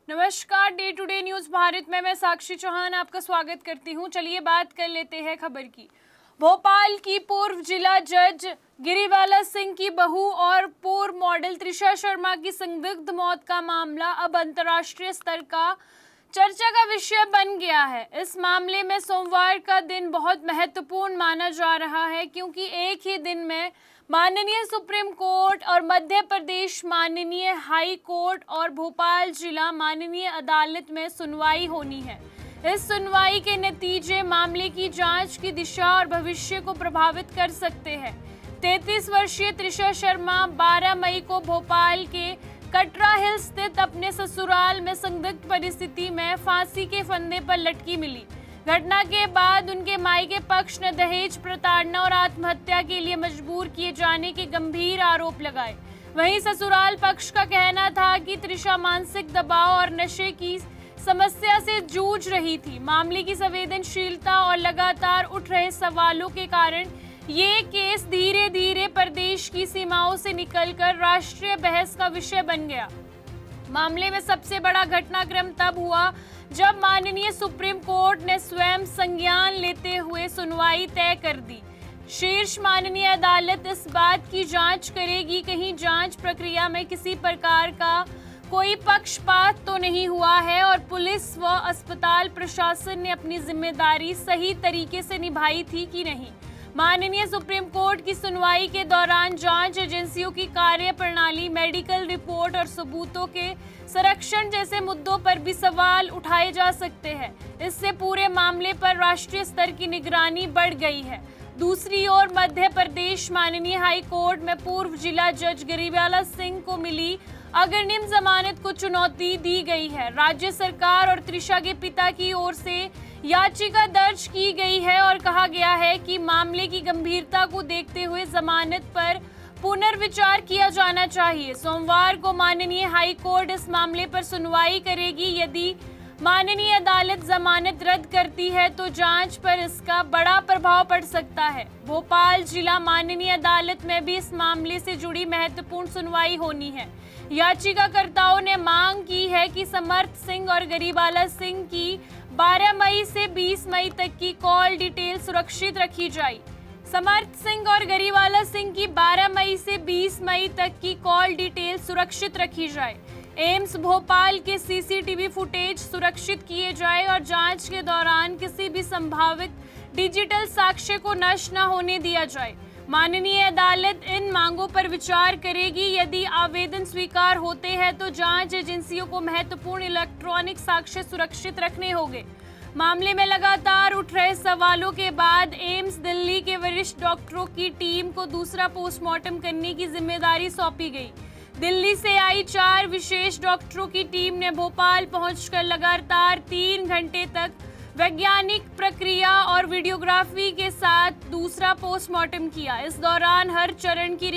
नमस्कार, day to day news Bharat में मैं साक्षी चौहान आपका स्वागत करती हूं। चलिए बात कर लेते हैं खबर की। भोपाल की पूर्व जिला जज गिरिवाला सिंह की बहू और पूर्व मॉडल त्रिशा शर्मा की संदिग्ध मौत का मामला अब अंतर्राष्ट्रीय स्तर का चर्चा का विषय बन गया है। इस मामले में सोमवार का दिन बहुत महत्वपूर्ण माना जा रहा है, क्योंकि एक ही दिन में माननीय सुप्रीम कोर्ट और मध्य प्रदेश माननीय हाई कोर्ट और भोपाल जिला माननीय अदालत में सुनवाई होनी है। इस सुनवाई के नतीजे मामले की जांच की दिशा और भविष्य को प्रभावित कर सकते हैं। 33 वर्षीय त्रिशा शर्मा 12 मई को भोपाल के कटरा हिल स्थित अपने ससुराल में संदिग्ध परिस्थिति में फांसी के फंदे पर लटकी मिली। घटना के बाद उनके मायके पक्ष ने दहेज प्रताड़ना और आत्महत्या के लिए मजबूर किए जाने के गंभीर आरोप लगाए। वहीं ससुराल पक्ष का कहना था कि त्रिशा मानसिक दबाव और नशे की समस्या से जूझ रही थी। मामले की संवेदनशीलता और लगातार उठ रहे सवालों के कारण ये केस धीरे धीरे प्रदेश की सीमाओं से निकलकर राष्ट्रीय बहस का विषय बन गया। मामले में सबसे बड़ा घटनाक्रम तब हुआ जब माननीय सुप्रीम कोर्ट ने स्वयं संज्ञान लेते हुए सुनवाई तय कर दी। शीर्ष माननीय अदालत इस बात की जांच करेगी कहीं जांच प्रक्रिया में किसी प्रकार का कोई पक्षपात तो नहीं हुआ है और पुलिस व अस्पताल प्रशासन ने अपनी जिम्मेदारी सही तरीके से निभाई थी कि नहीं। माननीय सुप्रीम कोर्ट की सुनवाई के दौरान जांच एजेंसियों की कार्य प्रणाली, मेडिकल रिपोर्ट और सबूतों के संरक्षण जैसे मुद्दों पर भी सवाल उठाए जा सकते हैं। इससे पूरे मामले पर राष्ट्रीय स्तर की निगरानी बढ़ गई है। दूसरी ओर मध्य प्रदेश माननीय हाई कोर्ट में पूर्व जिला जज गिरिवाला सिंह को मिली अग्रिम जमानत को चुनौती दी गई है। राज्य सरकार और त्रिशा के पिता की ओर से याचिका दर्ज की गई है और कहा गया है कि मामले की गंभीरता को देखते हुए जमानत पर पुनर्विचार किया जाना चाहिए। सोमवार को माननीय हाई कोर्ट इस मामले पर सुनवाई करेगी। यदि माननीय अदालत जमानत रद्द करती है तो जांच पर इसका बड़ा प्रभाव पड़ सकता है। भोपाल जिला माननीय अदालत में भी इस मामले से जुड़ी महत्वपूर्ण सुनवाई होनी है। याचिकाकर्ताओं ने मांग की है कि समर्थ सिंह और गिरिवाला सिंह की 12 मई से 20 मई तक की कॉल डिटेल सुरक्षित रखी जाए। समर्थ सिंह और गिरिवाला सिंह की 12 मई से 20 मई तक की कॉल डिटेल सुरक्षित रखी जाए। एम्स भोपाल के सीसीटीवी फुटेज सुरक्षित किए जाए और जांच के दौरान किसी भी संभावित डिजिटल साक्ष्य को नष्ट न होने दिया जाए। माननीय अदालत इन मांगों पर विचार करेगी। यदि आवेदन स्वीकार होते हैं तो जांच एजेंसियों को महत्वपूर्ण इलेक्ट्रॉनिक साक्ष्य सुरक्षित रखने होंगे। मामले में लगातार उठ रहे सवालों के बाद एम्स दिल्ली के वरिष्ठ डॉक्टरों की टीम को दूसरा पोस्टमार्टम करने की जिम्मेदारी सौंपी गई। दिल्ली से आई 4 विशेष डॉक्टरों की टीम ने भोपाल पहुंचकर लगातार 3 घंटे तक वैज्ञानिक प्रक्रिया और वीडियोग्राफी के साथ दूसरा पोस्टमार्टम किया। इस दौरान हर चरण की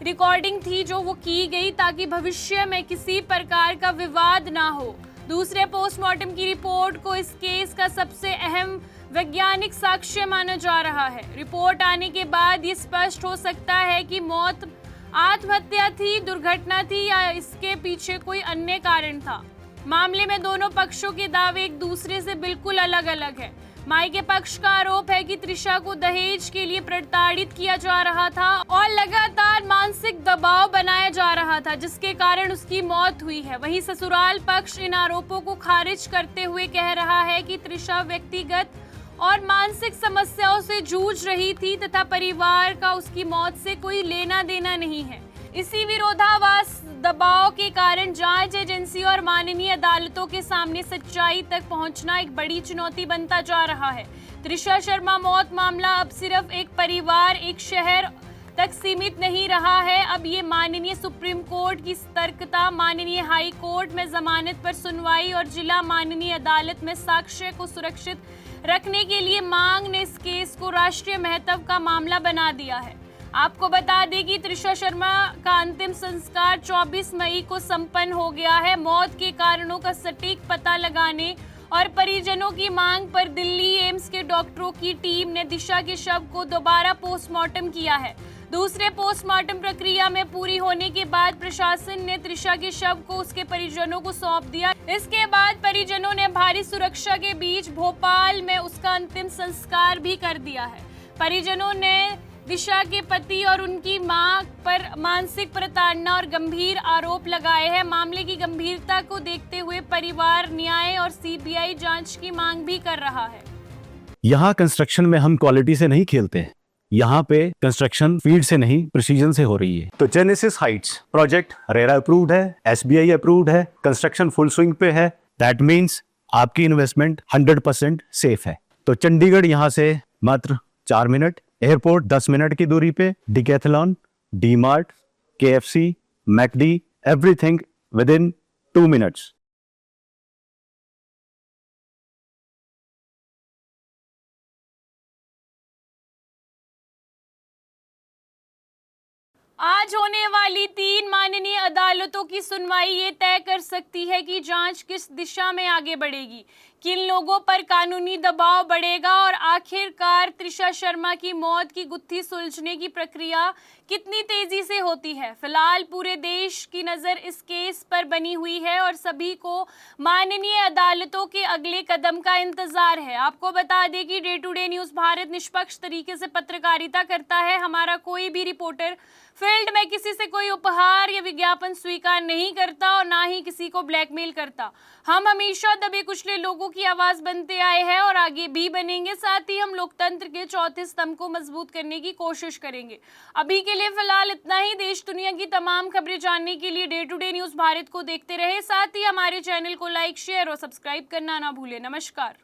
रिकॉर्डिंग थी जो वो की गई ताकि भविष्य में किसी प्रकार का विवाद ना हो। दूसरे पोस्टमार्टम की रिपोर्ट को इस केस का सबसे अहम वैज्ञानिक साक्ष्य माना जा रहा है। रिपोर्ट आने के बाद ये स्पष्ट हो सकता है कि मौत आत्महत्या थी, दुर्घटना थी या इसके पीछे कोई अन्य कारण था। मामले में दोनों पक्षों के दावे एक दूसरे से बिल्कुल अलग अलग है। मायके पक्ष का आरोप है कि त्रिशा को दहेज के लिए प्रताड़ित किया जा रहा था और लगातार मानसिक दबाव बनाया जा रहा था, जिसके कारण उसकी मौत हुई है। वहीं ससुराल पक्ष इन आरोपों को खारिज करते हुए कह रहा है कि त्रिशा व्यक्तिगत और मानसिक समस्याओं से जूझ रही थी तथा परिवार का उसकी मौत से कोई लेना देना नहीं है। इसी विरोधाभास दबाव के कारण जांच एजेंसी और माननीय अदालतों के सामने सच्चाई तक पहुंचना एक बड़ी चुनौती बनता जा रहा है। त्रिशा शर्मा मौत मामला अब सिर्फ एक परिवार, एक शहर तक सीमित नहीं रहा है। अब ये माननीय सुप्रीम कोर्ट की सतर्कता, माननीय हाई कोर्ट में जमानत पर सुनवाई और जिला माननीय अदालत में साक्ष्य को सुरक्षित रखने के लिए मांग ने इस केस को राष्ट्रीय महत्व का मामला बना दिया है। आपको बता दें कि त्रिशा शर्मा का अंतिम संस्कार 24 मई को संपन्न हो गया है। मौत के कारणों का सटीक पता लगाने और परिजनों की मांग पर दिल्ली एम्स के डॉक्टरों की टीम ने दिशा के शव को दोबारा पोस्टमार्टम किया है। दूसरे पोस्टमार्टम प्रक्रिया में पूरी होने के बाद प्रशासन ने त्रिशा के शव को उसके परिजनों को सौंप दिया। इसके बाद परिजनों ने भारी सुरक्षा के बीच भोपाल में उसका अंतिम संस्कार भी कर दिया है। परिजनों ने दिशा के पति और उनकी मां पर मानसिक प्रताड़ना और गंभीर आरोप लगाए हैं। मामले की गंभीरता को देखते हुए परिवार न्याय और सीबीआई जांच की मांग भी कर रहा है। यहाँ कंस्ट्रक्शन में हम क्वालिटी से नहीं खेलते हैं। यहाँ पे कंस्ट्रक्शन फील्ड से नहीं प्रिसीजन से हो रही है। तो genesis Heights project RERA approved है, एसबीआई अप्रूव्ड है, कंस्ट्रक्शन फुल स्विंग पे है। दैट मीन्स आपकी इन्वेस्टमेंट 100% सेफ है। तो चंडीगढ़ यहाँ से मात्र 4 मिनट, एयरपोर्ट 10 मिनट की दूरी पे, decathlon, D mart, KFC, McD, everything with in 2 minutes. आज होने वाली 3 माननीय अदालतों की सुनवाई ये तय कर सकती है कि जांच किस दिशा में आगे बढ़ेगी, किन लोगों पर कानूनी दबाव बढ़ेगा और आखिरकार त्रिशा शर्मा की मौत की गुत्थी सुलझने की प्रक्रिया कितनी तेजी से होती है। फिलहाल पूरे देश की नज़र इस केस पर बनी हुई है और सभी को माननीय अदालतों के अगले कदम का इंतजार है। आपको बता दें कि day to day news Bharat निष्पक्ष तरीके से पत्रकारिता करता है। हमारा कोई भी रिपोर्टर फील्ड में किसी से कोई उपहार या विज्ञापन स्वीकार नहीं करता और ना ही किसी को ब्लैकमेल करता। हम हमेशा दबे कुचले लोगों की आवाज बनते आए हैं और आगे भी बनेंगे। साथ ही हम लोकतंत्र के चौथे स्तंभ को मजबूत करने की कोशिश करेंगे। अभी के लिए फिलहाल इतना ही। देश दुनिया की तमाम खबरें जानने के लिए day to day news Bharat को देखते रहे। साथ ही हमारे चैनल को लाइक, शेयर और सब्सक्राइब करना ना भूलें। नमस्कार।